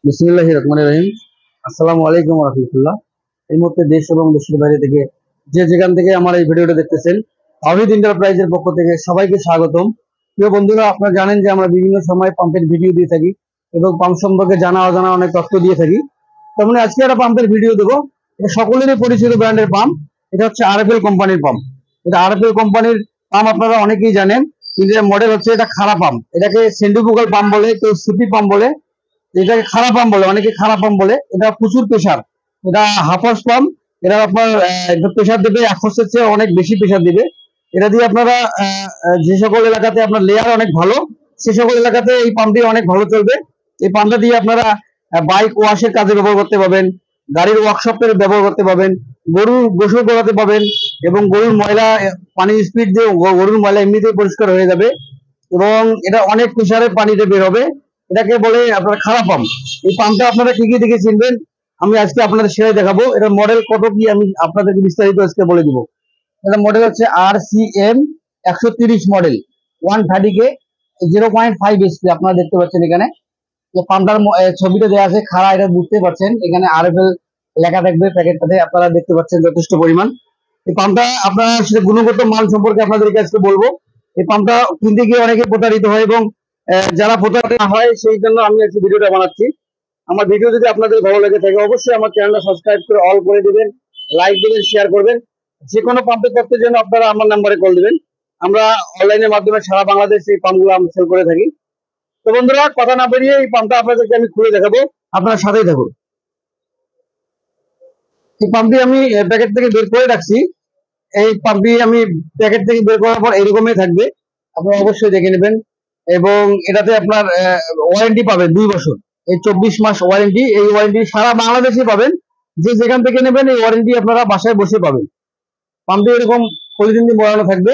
বিসমিল্লাহির রহমানির রহিম। আসসালামু আলাইকুম ওয়া রাহমাতুল্লাহ। এই মুহূর্তে দেশ এবং দেশের বাইরে থেকে যে যেখান থেকে আমার এই ভিডিওটা দেখতেছেন, তাওহীদ এন্টারপ্রাইজের পক্ষ থেকে সবাইকে স্বাগতম। প্রিয় বন্ধুরা, আপনারা জানেন যে আমরা বিভিন্ন সময় পাম্পের ভিডিও দিয়ে থাকি এবং পাম্প সম্পর্কে জানা অজানা অনেক তথ্য দিয়ে থাকি। তেমনি আজকে একটা পাম্পের ভিডিও দেবো। এটা সকলেরই পরিচিত ব্র্যান্ডের পাম্প। এটা হচ্ছে আরএফএল কোম্পানির পাম্প। এটা আরএফএল কোম্পানির পাম্প, আপনারা অনেকেই জানেন। কিন্তু এর মডেল হচ্ছে এটা খারাপ পাম্প। এটাকে সেন্ট্রিফুগাল পাম্প বলে, কেউ সিপি পাম্প বলে, এটাকে খারাপ পাম্প বলে, অনেকে খারাপ পাম্প বলে। এটা প্রচুর প্রেসার, এটা হাফ হর্স পাম্প। এটা আপনার প্রেসার দেবে 1 হর্সের চেয়ে অনেক বেশি প্রেসার দিবে। এটা দিয়ে আপনারা যে সকল এলাকাতে আপনার লেয়ার অনেক ভালো, সে সকল এলাকাতে এই পাম্পটি অনেক ভালো চলবে। এই পাম্পটা দিয়ে আপনারা বাইক ওয়াশের কাজে ব্যবহার করতে পারবেন, গাড়ির ওয়ার্কশপের ব্যবহার করতে পারবেন, গরু গোসল করাতে পারবেন, এবং গরুর ময়লা পানির স্পিড দিয়ে গরুর ময়লা এমনিতেই পরিষ্কার হয়ে যাবে। এবং এটা অনেক প্রেসারের পানিতে বের হবে। এটাকে বলে আপনার খারাপ পাম্প। এই পাম্পটা আপনারা কি কি দেখে চিনবেন আমি আজকে আপনাদের সেটাই দেখাবো। এটার মডেল কত কি আমি আপনাদেরকে বিস্তারিত আজকে বলে দিব। এটার মডেল হচ্ছে RCM 130 মডেল 130K 0.5 HP। আপনারা দেখতে পাচ্ছেন এখানে যে পাম্পটার ছবিটা দেওয়া আছে খাড়া, এটা বুঝতে পারছেন। এখানে আরএফএল লেখা থাকবে প্যাকেটটাতে, আপনারা দেখতে পাচ্ছেন যথেষ্ট পরিমাণ। এই পাম্পটা আপনারা সেটা গুণগত মান সম্পর্কে আপনাদেরকে আজকে বলবো। এই পাম্পটা কিনতে গিয়ে অনেকে প্রতারিত হয়, এবং যারা প্রতারিত না হয় সেই জন্য আমি আজকে ভিডিওটা বানাচ্ছি। আমার ভিডিও যদি আপনাদের ভালো লাগে থাকে অবশ্যই আমার চ্যানেলটা সাবস্ক্রাইব করে অল করে দিবেন, লাইক দিবেন, শেয়ার করবেন। যে কোনো পাম্পের তথ্যের জন্য আপনারা আমার নাম্বারে কল দিবেন। আমরা অনলাইনের মাধ্যমে সারা বাংলাদেশ এই পাম্পগুলো আমরা সেল করে থাকি। তো বন্ধুরা, কথা না বেরিয়ে এই পাম্পটা আপনাদেরকে আমি খুলে দেখাবো, আপনারা সাথেই থাকুন। এই পাম্পটি আমি প্যাকেট থেকে বের করে রাখছি। এই পাম্পটি আমি প্যাকেট থেকে বের করার পর এরকমই থাকবে, আপনারা অবশ্যই দেখে নেবেন। এবং এটাতে আপনার ওয়ারেন্টি পাবেন 2 বছর। এই 24 মাস ওয়ারেন্টি, এই ওয়ারেন্টি সারা বাংলাদেশে পাবেন। যে যেখান থেকে নেবেন এই ওয়ারেন্টি আপনারা বাসায় বসে পাবেন। পাম্পটি এরকম পলিথিন দিয়ে মোড়ানো থাকবে।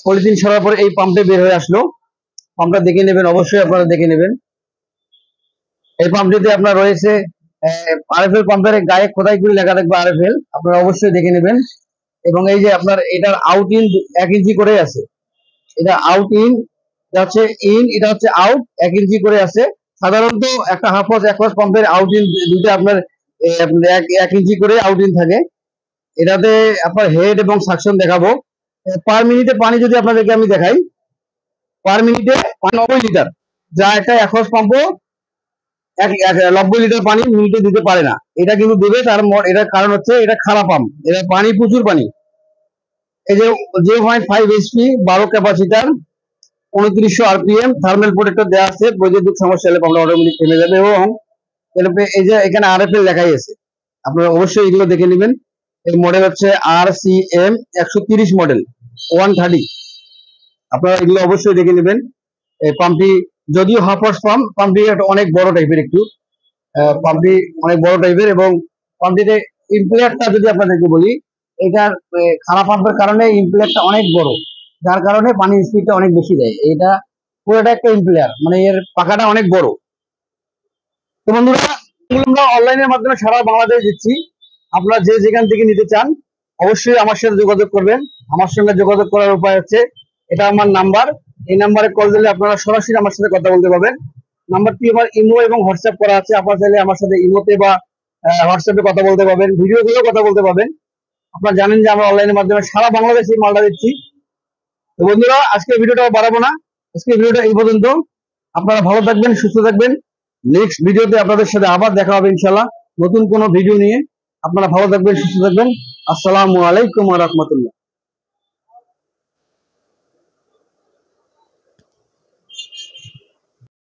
পলিথিন সরার পরে এই পাম্পে বের হয়ে আসলো। পাম্পটা দেখে নেবেন, অবশ্যই আপনারা দেখে নেবেন। এই পাম্পটিতে আপনার রয়েছে আরএফএল পাম্পের গায়ে খোদাই করে লেখা থাকবে আরএফএল, আপনারা অবশ্যই দেখে নেবেন। এবং এই যে আপনার এটার আউট ইন 1 ইঞ্চি করে আছে। এটা আউট ইন, এটা হচ্ছে ইন, এটা হচ্ছে আউট, 1 ইঞ্চি করে আছে। সাধারণত একটা হাফ হর্স 1 হর্স পাম্পের আউট ইন দুটো আপনার 1 ইঞ্চি করে আউট ইন থাকে। এটাতে আপনার হেড এবং সাকশন দেখাবো। পার মিনিটে পানি যদি আপনাদেরকে আমি দেখাই, পার মিনিটে 90 লিটার, যা একটা 1 হর্স পাম্পও 90 লিটার পানি মিনিটে দিতে পারে না। এটা কিন্তু দেবে, এটার কারণ হচ্ছে এটা খারাপ পাম্প, এটা পানি প্রচুর পানি। এই যে 0.5 HP 12 capacitor 2900 RPM thermal protector দেওয়া আছে। বৈদ্যুতিক সমস্যা হলে পাম্পটা অটোমেটিক থেমে যাবে। এবং এই যে এখানে আরএফএল লেখাই আছে, আপনারা অবশ্যই এগুলো দেখে নেবেন। এর মডেল হচ্ছে RCM 130 মডেল 130। আপনারা এগুলো অবশ্যই দেখে নেবেন। এই পাম্পটি যদিও হাফ হর্স পাম্প, পাম্পটি অনেক বড় টাইপের, একটু পাম্পটি অনেক বড় টাইপের। এবং পাম্পটিতে ইমপ্লেটটা যদি আপনাদেরকে বলি, এটার খারাপ পাম্পের কারণে ইমপ্লেটটা অনেক বড়, যার কারণে পানির স্পিডটা অনেক বেশি দেয়। এটা পুরোটা একটা ইমপ্লেয়ার, মানে এর পাখাটা অনেক বড়। তো বন্ধুরা, আমরা অনলাইনের মাধ্যমে সারা বাংলাদেশ দিচ্ছি। আপনারা যে যেখান থেকে নিতে চান অবশ্যই আমার সাথে যোগাযোগ করবেন। আমার সঙ্গে যোগাযোগ করার উপায় হচ্ছে, এটা আমার নাম্বার। এই নাম্বারে কল দিলে আপনারা সরাসরি আমার সাথে কথা বলতে পারবেন। নাম্বারটি আমার ইমো এবং হোয়াটসঅ্যাপ করা আছে। আপনারা চাইলে আমার সাথে ইমোতে বা হোয়াটসঅ্যাপে কথা বলতে পারবেন, ভিডিও দিয়েও কথা বলতে পারবেন। আপনারা জানেন যে আমরা অনলাইনের মাধ্যমে সারা বাংলাদেশে মালটা দিচ্ছি। তো বন্ধুরা, আজকে ভিডিওটা বাড়াবো না, আজকে ভিডিওটা এই পর্যন্ত। আপনারা ভালো থাকবেন, সুস্থ থাকবেন। নেক্সট ভিডিওতে আপনাদের সাথে আবার দেখা হবে ইনশাআল্লাহ, নতুন কোনো ভিডিও নিয়ে। আপনারা ভালো থাকবেন, সুস্থ থাকবেন। আসসালামু আলাইকুম ওয়া রাহমাতুল্লাহ।